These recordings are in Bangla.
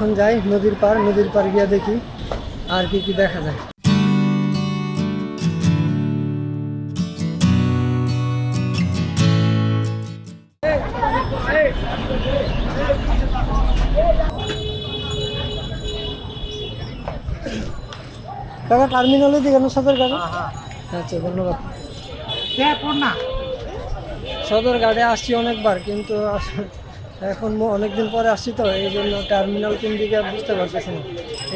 এখন যাই নদীর পার গিয়ে দেখি আর কি কি দেখা যায়। কাকা টার্মিনালে দিকে সদরঘাটে? আচ্ছা ধন্যবাদ। সদরঘাটে আসছি অনেকবার, কিন্তু এখন অনেকদিন পরে আসছি তো এই জন্য টার্মিনাল কোন দিকে বুঝতে পারতেছি না।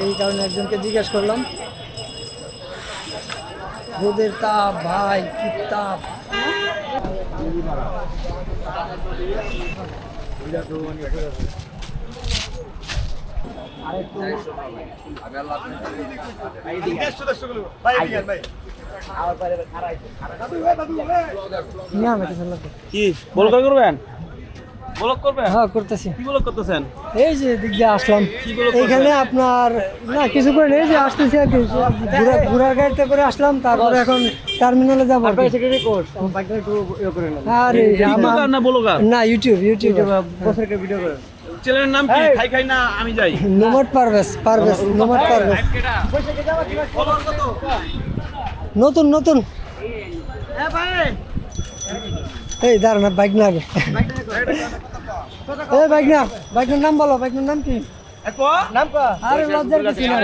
এই কারণে একজনকে জিজ্ঞেস করলাম। রোদের তাপ ভাই, কি তাপ! কি ব্লগ করবেন? ব্লগ করবেন? হ্যাঁ করতেছি। কি ব্লগ করতেছেন? এই যে দিক দিয়ে আসলাম এইখানে আপনার না কিছু করে এই যে আসতেছি আর কি, ঘোরার গাড়িতে করে আসলাম, তারপরে এখন টার্মিনালে যাবো। আরে আমার না ইউটিউব বছরকে ভিডিও করে। চ্যানেলের নাম কি? খাই খাই না আমি যাই। নোমড পারভেজ নোমড পারভেজ। নতুন নতুন এই দাঁড়ান না, বাইক না আগে। এই বাইকের নাম বলো, বাইকের নাম কি? আরে লজ্জার কিছু না,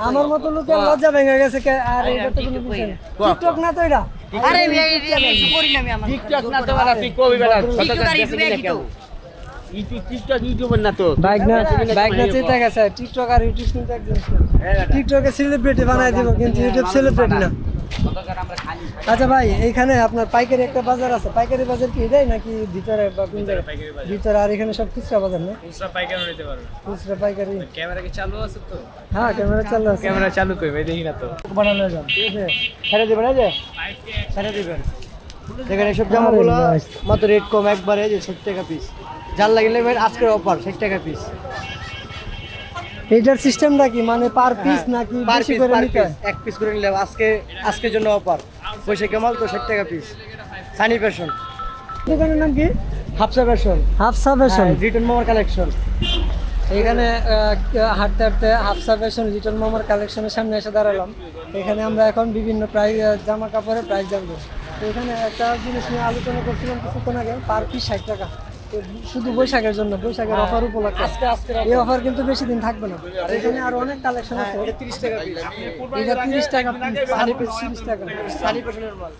আমার মতো লোকের লজ্জা ভেঙে গেছে। আর এটা তো কোনো বিষয় না। টিকটক না তো এটা। আরে কিছু করি না আমি, আমার টিকটক না তো বলা, তুই কবি বেলা টিকটক আর ইউটিউবে কি তো টিকটক ইউটিউবার না তো। বাইক না চেতা গেছে। টিকটক আর ইউটিউব কিন্তু একজন। টিকটকে সেলিব্রিটি বানাই দিব, কিন্তু ইউটিউব সেলিব্রিটি না। আচ্ছা ভাই, এইখানে আপনার পাইকারি একটা বাজার আছে। পাইকারি বাজার কি এটাই নাকি ভিতরে বা কোন জায়গায়? ভিতরে। আর এখানে সব খুচরা বাজার না? খুচরা পাইকারি নিতে পারবে। খুচরা পাইকারি। ক্যামেরা কি চালু আছে তো? হ্যাঁ ক্যামেরা চালু আছে। ক্যামেরা চালু কই ভাই, দেখি না তো। বানানো যাবে, ঠিক আছে? ছেড়ে দিবেন এই যে, ছেড়ে দিবেন। দেখেন এইসব জামাগুলো মাত্র রেট কম একবারে, যে 60 টাকা পিস। যার লাগলে ভাই আজকের অফার 60 টাকা পিস। এইটার সিস্টেমটা কি, মানে পার পিস নাকি বেশি করে নিতে হয়? এক পিস করে নিলে আজকের জন্য অফার। পয়সা কেমন তো 60 টাকা পিস। সানি ফ্যাশন দোকানের নাম কি? হাফসা ফ্যাশন রিটার্ন মামার কালেকশন। এখানে হাঁটতে হাঁটতে হাফসা ফ্যাশন রিটার্ন মামার কালেকশনের সামনে এসে দাঁড়ালাম। এখানে আমরা এখন বিভিন্ন প্রাইস জামা কাপড়ের প্রাইস জানবো। তো এখানে একটা জিনিস নিয়ে আলোচনা করছিলাম কিছুক্ষণ আগে, পার পিস 60 টাকা। শুধু বৈশাখের জন্য, বৈশাখের অফার উপলক্ষে। এই অফার কিন্তু বেশি দিন থাকবে না। এখানে আরো অনেক কালেকশন আছে। এটা 30 টাকা পিস, এটা 30 টাকা পিস, সানি পিস 30 টাকা, সানি ফ্যাশনের মাল।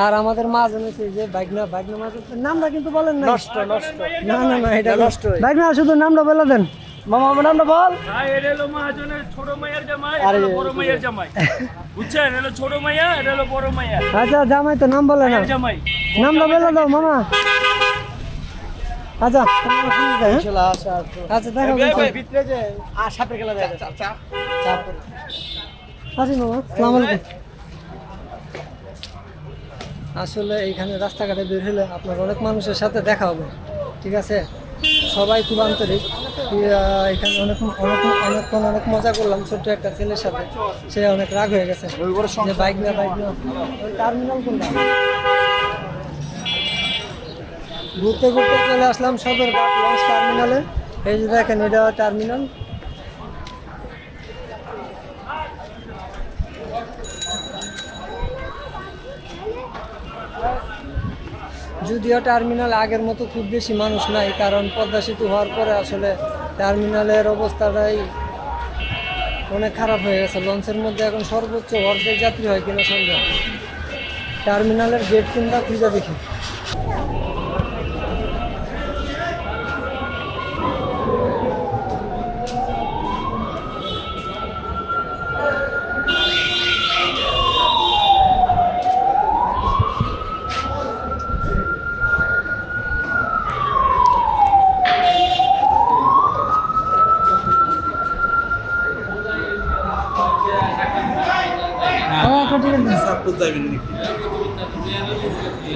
আর আমাদের মাজন আছে যে বাইকনা মাজন, নামটা কিন্তু বলেন না। নষ্ট না এটা নষ্ট। বাইকনা শুধু নামটা বলে দেন। মামা আমার নামটা বল। এটা হলো মহাজনের ছোট মাইয়ার জামাই, এটা হলো বড় মাইয়ার জামাই। বুঝছেন? এটা হলো ছোট মাইয়া, এটা হলো বড় মাইয়া। আচ্ছা জামাই তো নাম বলে না। জামাই নামটা বলে দাও মামা। আচ্ছা আচ্ছা দেখো ভিতরে যে সাপের খেলা যায়। আচ্ছা মামা, আসসালামু আলাইকুম। আসলে এইখানে রাস্তাঘাটে বের হলে আপনার অনেক মানুষের সাথে দেখা হবে, ঠিক আছে? সবাই খুব আন্তরিক। এখানে অনেক মজা করলাম ছোট্ট একটা ছেলের সাথে। সে অনেক রাগ হয়ে গেছে যে বাইক না ওই টার্মিনাল কোনটা। ঘুরতে চলে আসলাম সদরঘাট লঞ্চ টার্মিনালে। এই যে দেখেন এটা টার্মিনাল। যদিও টার্মিনাল আগের মতো খুব বেশি মানুষ নাই, কারণ পদ্মা সেতু হওয়ার পরে আসলে টার্মিনালের অবস্থাটাই অনেক খারাপ হয়ে গেছে। লঞ্চের মধ্যে এখন সর্বোচ্চ অর্ধেক যাত্রী হয় কিনা সন্দেহ। টার্মিনালের গেট কোনটা খুঁজে দেখি।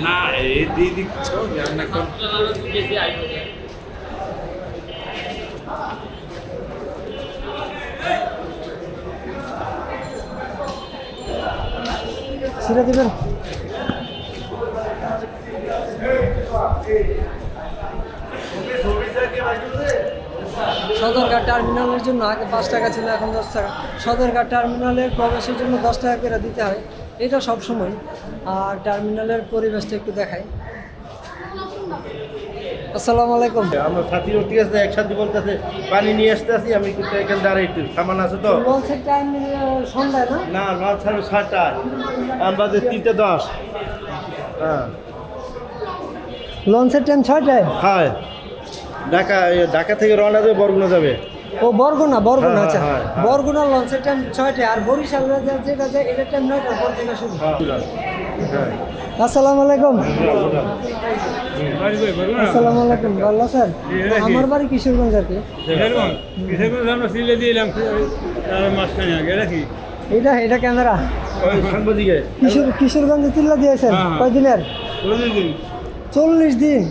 না এই দিক ছেড়ে দেবেন। ছবি সদরঘাট টার্মিনালের জন্য আগে 5 টাকা ছিল, এখন 10 টাকা। সদরঘাট টার্মিনালের প্রবেশের জন্য 10 টাকা করে দিতে হয়, এটা সব সময়। আর টার্মিনালের পরিবেশটা একটু দেখাই। আসসালামু আলাইকুম। আমার সাথীও ঠিক আছে, একসাথে বলতেছে পানি নিয়ে আসতে আসি, আমি কিন্তু এখানে দাঁড়াই একটু সামান আছে তো। লঞ্চের টাইম সন্ধ্যায় না? না মাছ ছাড়বে 7টায়, আমাদের 3:10। হ্যাঁ লঞ্চের টাইম 6টায়। হ্যাঁ, ঢাকা থেকে রওনা দেবে, বরগুনা যাবে। ও বরগুনা, হ্যাঁ, আচ্ছা। হ্যাঁ, হ্যাঁ। বরগুনা লঞ্চের টাইম 6টায়, আর বরিশাল যেটা যায় এটার টাইম 9টার পর থেকে শুরু। হ্যাঁ আসসালামু আলাইকুম। আসসালামু আলাইকুম, ভালো আছেন? আমার বাড়ি কিশোরগঞ্জ আর কি। আমরা সিলে দিলাম মাঝখানে আগে নাকি এটা ক্যামেরা। সাংবাদিকে কিশোরগঞ্জে চিল্লা দিয়েছেন হ্যাঁ। কয়দিনের? 40 দিন।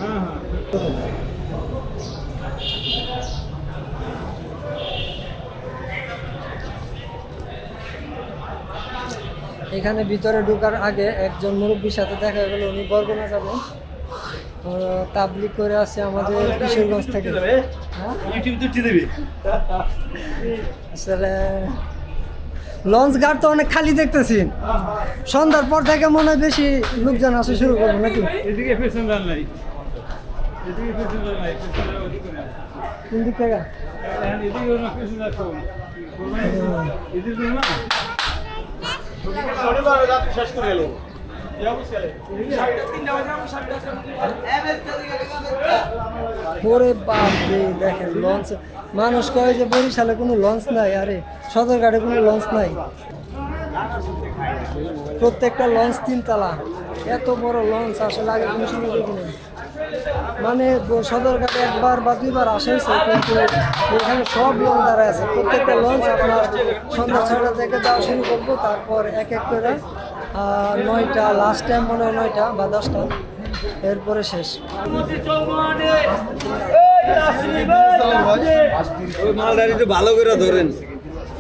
এখানে ভিতরে ঢোকার আগে একজন মুরব্বীর সাথে দেখা গেল, উনি বরগুনা যাবেন, তাবলিগ করে আসছে আমাদের কিশোরগঞ্জ থেকে। হ্যাঁ? ইউটিউব তো দিবি। আসলে লঞ্চ ঘাট তো অনেক খালি দেখতেছি, সন্ধ্যার পর থেকে মনে হয় বেশি লোকজন আসা শুরু করবো নাকি? এদিকে প্যাসেঞ্জার নাই, এদিকে প্যাসেঞ্জার নাই, প্যাসেঞ্জার ওদিকে নাই। কোন দিক থেকে? এদিকে না প্যাসেঞ্জার কম, এদিকে না শেষ করে গেল। ওরে বাপ রে, দেখেন লঞ্চ। মানুষ কয় যে বরিশালে কোনো লঞ্চ নাই, আরে সদরঘাটে কোনো লঞ্চ নাই। প্রত্যেকটা লঞ্চ 3 তলা, এত বড় লঞ্চ আসলে আগে কোনো সময় দেখিনি। মানে সদরঘাটে একবার বা 2বার আসা হয়েছে, কিন্তু এখানে সব লঞ্চ দাঁড়ায় আছে। প্রত্যেকটা লঞ্চ আপনার সন্ধ্যা 6টা থেকে যাওয়া শুরু করবো, তারপর এক এক করে 9টা, লাস্ট টাইম মনে হয় 9টা বা 10টা, এরপরে শেষ। মালদারি তো ভালো করে ধরেন,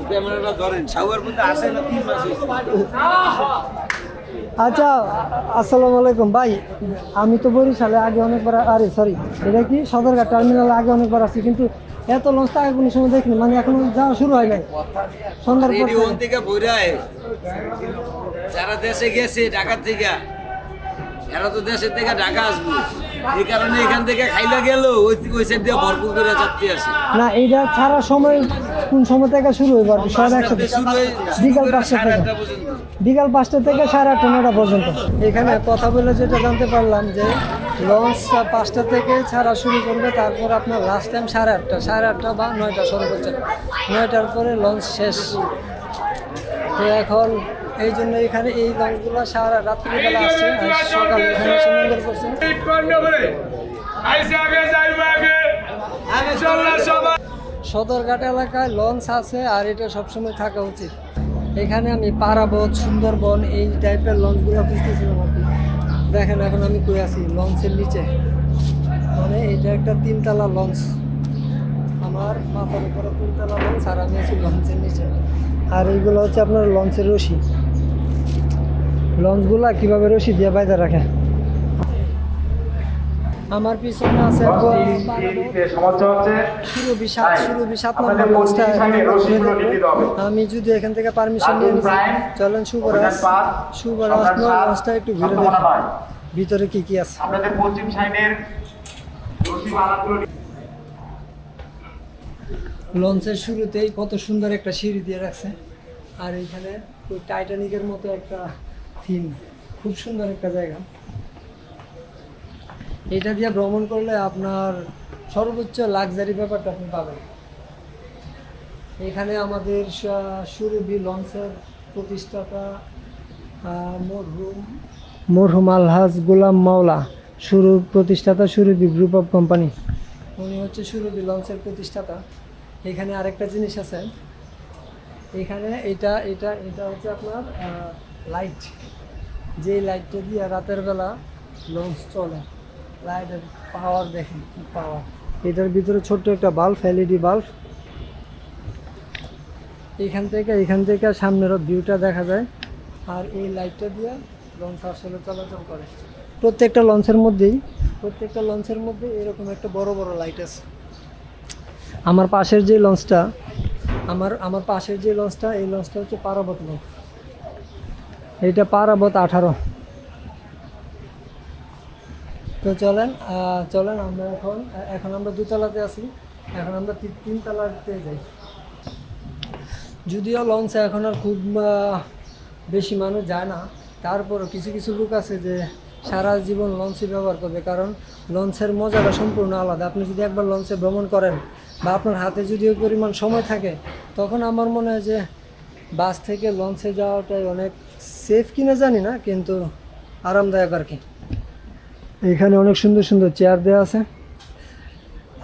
ক্যামেরাটা ধরেন, সাউয়ার মধ্যে আসে না 3 মাস হয়েছে। আচ্ছা, আসসালামু আলাইকুম ভাই। আমি তো বরিশালে আগে অনেকবার, আরে সরি, এটা কি সদরঘাট টার্মিনালে আগে অনেকবার আসছি, কিন্তু এত লঞ্চ তো আগে কোনো সময় দেখিনি। মানে এখন যাওয়া শুরু হয় নাই সন্ধ্যার পর রেডিও থেকে। থেকে বইরায় যারা দেশে গেছে ঢাকা থেকে, এরা তো দেশের থেকে ঢাকা আসবো, এই কারণে এখান থেকে খাইলা গেল ওই সাইড দিয়ে ভরপুর করে যাত্রী আসে। না, এইটা ছাড়া সময় কোন সময় থেকে শুরু হইব? আর কি সব একসাথে শুরু হয় বিকাল 5টা থেকে, 8:30 পর্যন্ত। বিকাল 5টা থেকে 8:30 9টা পর্যন্ত। এখানে কথা বলে যেটা জানতে পারলাম যে লঞ্চ 5টা থেকে ছাড়া শুরু করবে, তারপর আপনার লাস্ট টাইম 8:30, 8:30 বা 9টা সর্বোচ্চ, 9টার পরে লঞ্চ শেষ। তো এখন এই জন্য এখানে এই লঞ্চগুলো সারা রাত্রিবেলা আসছে, আর সকালে এখানে এসে মঙ্গল করছে। সদরঘাট এলাকায় লঞ্চ আছে, আর এটা সবসময় থাকা উচিত। এখানে আমি পারাবত, সুন্দরবন এই টাইপের লঞ্চগুলো খুঁজতেছিলাম আর কি। দেখেন এখন আমি কই আছি, লঞ্চের নিচে। মানে এটা একটা 3 তলা লঞ্চ, আমার মাথার উপরে 3 তলা লঞ্চ, আর আমি আছি লঞ্চের নিচে। আর এইগুলো হচ্ছে আপনার লঞ্চের রশি। লঞ্চগুলা কিভাবে রশি দিয়ে বাইরে রাখে। আমার পিছনে আছে সুরভি 7 নম্বর লঞ্চটা। আমি যদি এখান থেকে পারমিশন নিয়ে নিচ্ছি, চলেন শুভরাজ লঞ্চটা একটু ঘুরে দেখি ভিতরে কি কি আছে। লঞ্চের শুরুতেই কত সুন্দর একটা সিঁড়ি দিয়ে রাখছে, আর এইখানে ওই টাইটানিকের মতো একটা থিম, খুব সুন্দর একটা জায়গা। এটা দিয়ে ভ্রমণ করলে আপনার সর্বোচ্চ লাক্সারি ব্যাপারটা আপনি পাবেন। এখানে আমাদের সুরভি লঞ্চের প্রতিষ্ঠাতা মরহুম আলহাজ গোলাম মাওলা, প্রতিষ্ঠাতা সুরভি গ্রুপ অফ কোম্পানি, উনি হচ্ছে সুরভি লঞ্চের প্রতিষ্ঠাতা। এখানে আরেকটা জিনিস আছে, এখানে এটা এটা এটা হচ্ছে আপনার লাইট, যে লাইটটা দিয়ে রাতের বেলা লঞ্চ চলে, লাইটের পাওয়ার দেখেন, পাওয়ার। এটার ভিতরে ছোট্ট একটা বাল্ব, এলইডি বাল্ব। এখান থেকে সামনের ভিউটা দেখা যায়, আর এই লাইটটা দিয়ে লঞ্চ আসলে চলাচল করে। প্রত্যেকটা লঞ্চের মধ্যে এরকম একটা বড় বড় লাইট আছে। আমার পাশের যে লঞ্চটা আমার পাশের যে লঞ্চটা, এই লঞ্চটা হচ্ছে পারাবত লঞ্চ। এইটা পারাবত 18। তো চলেন আমরা এখন আমরা দুতলাতে আছি, এখন আমরা তিন তলাতে যাই। যদিও লঞ্চে এখন আর খুব বেশি মানুষ যায় না, তারপরও কিছু কিছু লোক আছে যে সারা জীবন লঞ্চই ব্যবহার করবে, কারণ লঞ্চের মজাটা সম্পূর্ণ আলাদা। আপনি যদি একবার লঞ্চে ভ্রমণ করেন বা আপনার হাতে যদি ওই পরিমাণ সময় থাকে, তখন আমার মনে হয় যে বাস থেকে লঞ্চে যাওয়াটাই অনেক সেফ কিনা জানি না, কিন্তু আরামদায়ক আর কি। এখানে অনেক সুন্দর সুন্দর চেয়ার দেওয়া আছে,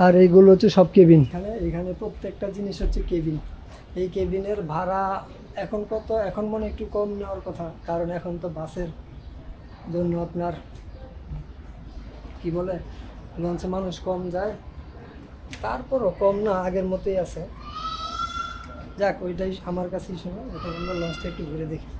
আর এইগুলো হচ্ছে সব কেবিন। এখানে প্রত্যেকটা জিনিস হচ্ছে কেবিন। এই কেবিনের ভাড়া এখন কত? এখন মনে একটু কম নেওয়ার কথা, কারণ এখন তো বাসের জন্য আপনার কি বলে লঞ্চে মানুষ কম যায়, তারপরও কম না, আগের মতোই আছে। যাক, ওইটাই আমার কাছেই শোনো। এখন আমরা লঞ্চটা একটু ঘুরে দেখি।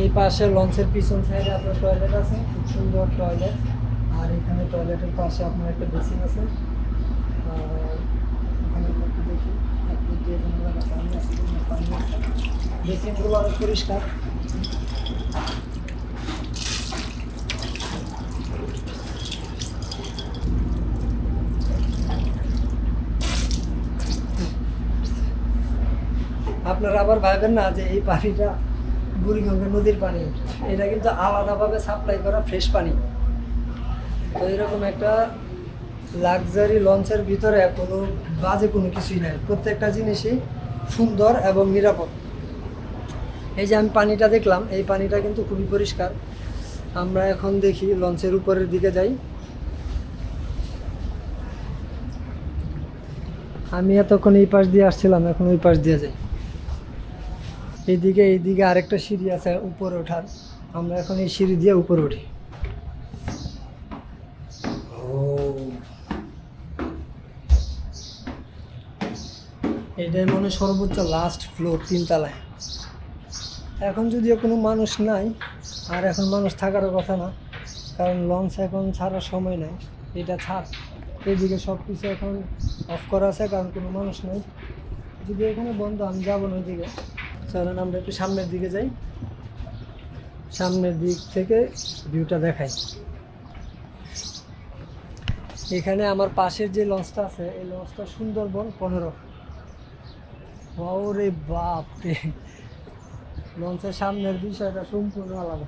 এই পাশে লঞ্চের পিছন সাইডে আপনার টয়লেট আছে, খুব সুন্দর টয়লেট। আর এখানে টয়লেটের পাশে আপনার একটা বেসিন আছে। এখানে একটু দেখি, বেসিনগুলো অনেক পরিষ্কার। আপনারা আবার ভাববেন না যে এই পানিটা বুড়িগঙ্গা নদীর পানি, এটা কিন্তু আলাদাভাবে সাপ্লাই করা ফ্রেশ পানি। তো এরকম একটা লাক্সারি লঞ্চের ভিতরে কোনো বাজে কোনো কিছুই নাই, প্রত্যেকটা জিনিসই সুন্দর এবং নিরাপদ। এই যে আমি পানিটা দেখলাম, এই পানিটা কিন্তু খুবই পরিষ্কার। আমরা এখন দেখি লঞ্চের উপরের দিকে যাই। আমি এতক্ষণ এই পাশ দিয়ে আসছিলাম, এখন ওই পাশ দিয়ে যাই। এইদিকে আরেকটা সিঁড়ি আছে উপরে ওঠার, আমরা এখন এই সিঁড়ি দিয়ে উপরে উঠি। এটাই মনে সর্বোচ্চ লাস্ট ফ্লোর, 3 তলায়। এখন যদিও কোনো মানুষ নাই, আর এখন মানুষ থাকারও কথা না, কারণ লঞ্চ এখন ছাড়ার সময় নাই। এটা ছাড়, এইদিকে সব কিছু এখন অফ করা আছে, কারণ কোনো মানুষ নাই। যদি এখানে বন্ধ, আমি যাবো না ওইদিকে। চলেন আমরা একটু সামনের দিকে যাই, সামনের দিক থেকে ভিউটা দেখাই। এখানে আমার পাশের যে লঞ্চটা আছে, এই লঞ্চটা সুন্দরবন 15। ওরে বাপ রে, লঞ্চের সামনের বিষয়টা সম্পূর্ণ আলাদা।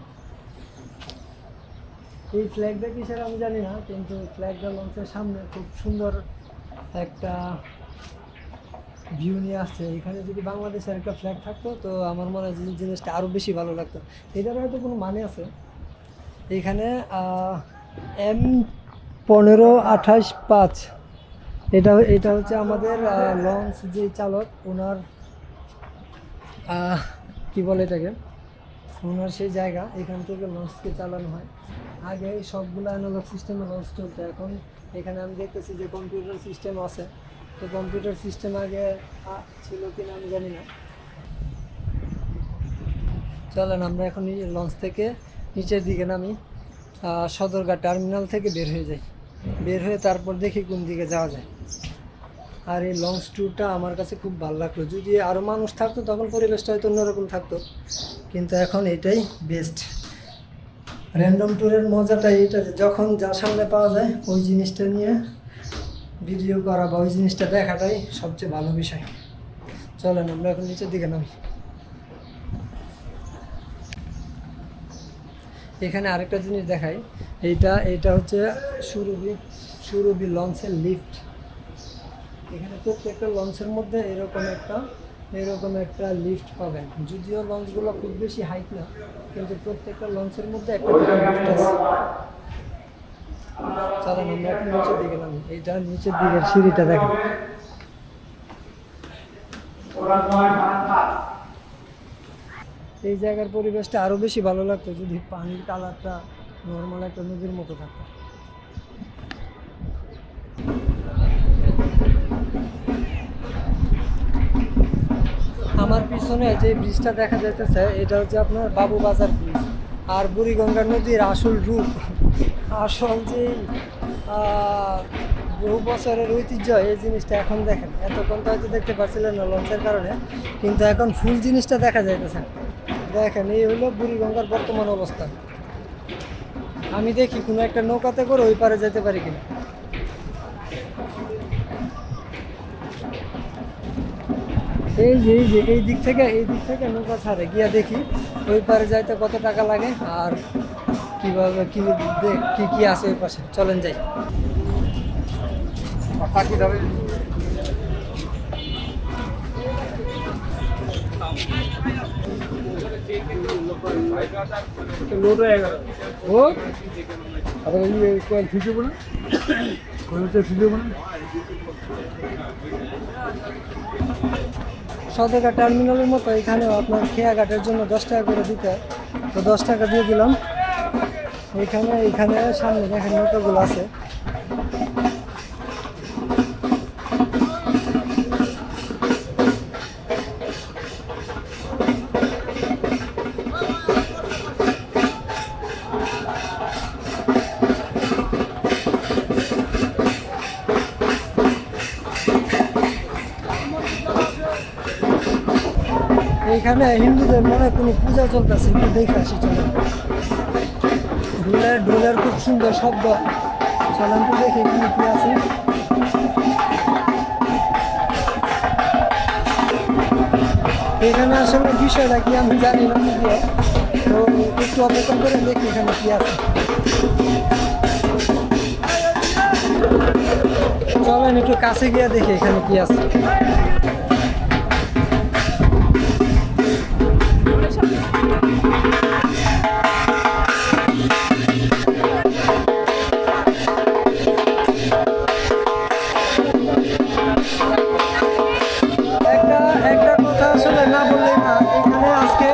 এই ফ্ল্যাগটা কিসের আমি জানি না, কিন্তু ফ্ল্যাগটা লঞ্চের সামনে খুব সুন্দর একটা ভিউ নিয়ে আসছে। এখানে যদি বাংলাদেশের একটা ফ্ল্যাগ থাকতো, তো আমার মনে হয় জিনিসটা আরও বেশি ভালো লাগতো। এটার হয়তো কোনো মানে আছে। এখানে M1528-5, এটা হচ্ছে আমাদের লঞ্চ যে চালক, ওনার কি বলে এটাকে, ওনার সেই জায়গা, এখান থেকে লঞ্চকে চালানো হয়। আগে সবগুলো অ্যানালগ সিস্টেমে লঞ্চ চলতো, এখন এখানে আমি দেখতেছি যে কম্পিউটার সিস্টেম আছে। তো কম্পিউটার সিস্টেম আগে ছিল কিনা আমি জানি না। চলেন আমরা এখন লঞ্চ থেকে নিচের দিকে নামি, সদরঘাট টার্মিনাল থেকে বের হয়ে যাই। বের হয়ে তারপর দেখি কোন দিকে যাওয়া যায়। আর এই লঞ্চ ট্যুরটা আমার কাছে খুব ভালো লাগলো। যদি আরও মানুষ থাকতো তখন পরিবেশটা হয়তো অন্যরকম থাকতো, কিন্তু এখন এটাই বেস্ট। র্যান্ডম ট্যুরের মজাটাই এটা, যে যখন যার সামনে পাওয়া যায় ওই জিনিসটা নিয়ে ভিডিও করা বা ওই জিনিসটা দেখাটাই সবচেয়ে ভালো বিষয়। চলেন আমরা এখন নিচের দিকে নামি। এখানে আরেকটা জিনিস দেখাই, এইটা হচ্ছে সুরভি লঞ্চের লিফট। এখানে প্রত্যেকটা লঞ্চের মধ্যে এরকম একটা লিফট পাবেন। যদিও লঞ্চগুলো খুব বেশি হাইট না, কিন্তু প্রত্যেকটা লঞ্চের মধ্যে একটা লিফট আছে। চলেন আমরা এখন নিচের দিকে নামি। এইটা নিচের দিকের সিঁড়িটা দেখেন। এই জায়গার পরিবেশটা আরও বেশি ভালো লাগতো যদি পানির কালারটা নর্মাল একটা নদীর মতো থাকতো। আমার পিছনে যে ব্রিজটা দেখা যাইতেছে এটা হচ্ছে আপনার বাবুবাজার ব্রিজ। আর বুড়িগঙ্গা নদীর আসল রূপ, আসল যে বহু বছরের ঐতিহ্য, এই জিনিসটা এখন দেখেন। এতক্ষণ তো হয়তো দেখতে পাচ্ছিলেন না লঞ্চের কারণে, কিন্তু এখন ফুল জিনিসটা দেখা যাইতেছে। দেখেন এই হলো বুড়িগঙ্গার বর্তমান অবস্থা। আমি দেখি কোনো একটা নৌকাতে করে ওই পারে যেতে পারি কিনা। এই দিক থেকে নৌকা ছাড়ে গিয়া দেখি ওই পারে যাইতে কত টাকা লাগে আর কিভাবে কি আছে ওই পাশে। চলেন যাই। সদরঘাট টার্মিনালের মতো এখানেও আপনার খেয়াঘাটের জন্য 10 টাকা করে দিতে হয়, তো 10 টাকা দিয়ে দিলাম। এখানে সামনে দেখেন নৌকাগুলো আছে। এইখানে হিন্দুদের মনে হয় কোনো পূজা চলতেছে, একটু দেখে আসি। চলেন, ঢোলের খুব সুন্দর শব্দ। চলেন তো দেখে কি আছে। এখানে আসলে বিষয়টা কি আমি জানি না, তো একটু অপেক্ষা করে দেখি এখানে কি আছে। চলেন একটু কাছে গিয়ে দেখি এখানে কি আছে। একটা কথা আসলে না বললেই না, এখানে আজকে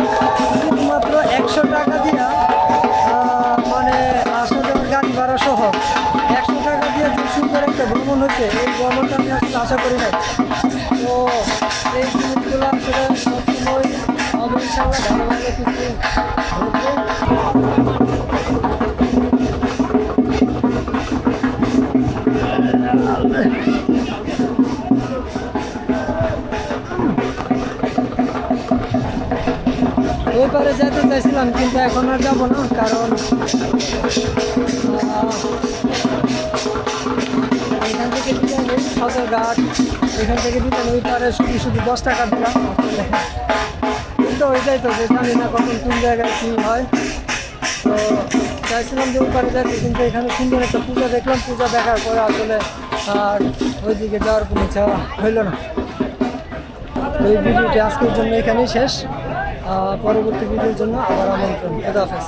শুধুমাত্র 100 টাকা দিয়া মানে আসা যাওয়ার গাড়ি ভাড়া সহ 100 টাকা দিয়ে যে সুন্দর একটা ভ্রমণ হচ্ছে, এই ভ্রমণটা আমি আসলে আশা করি না। তো এই জিনিসগুলো আসলে সবসময় হবে ইনশাআল্লাহ, ভালো ভালো কিছু ঘটবে। ওই পারে যেতে চাইছিলাম কিন্তু এখন আর যাবো না, কারণ এখান থেকে দিতে হবে সদরঘাট, এখান থেকে দিতে ওই পারে শুধু 10 টাকা দিলাম। কিন্তু ওইটাই তো যে জানি না কখন কোন জায়গায় কী হয়। তো চাইছিলাম যে ওই পারে যাইতে, কিন্তু এখানে সুন্দর একটা পূজা দেখলাম। পূজা দেখার পরে আসলে আর ওইদিকে যাওয়ার কোনো ইচ্ছা হইল না। এই ভিডিওটি আজকের জন্য এখানেই শেষ। পরবর্তী ভিডিওর জন্য আবার আমন্ত্রণ। খোদা হাফেজ।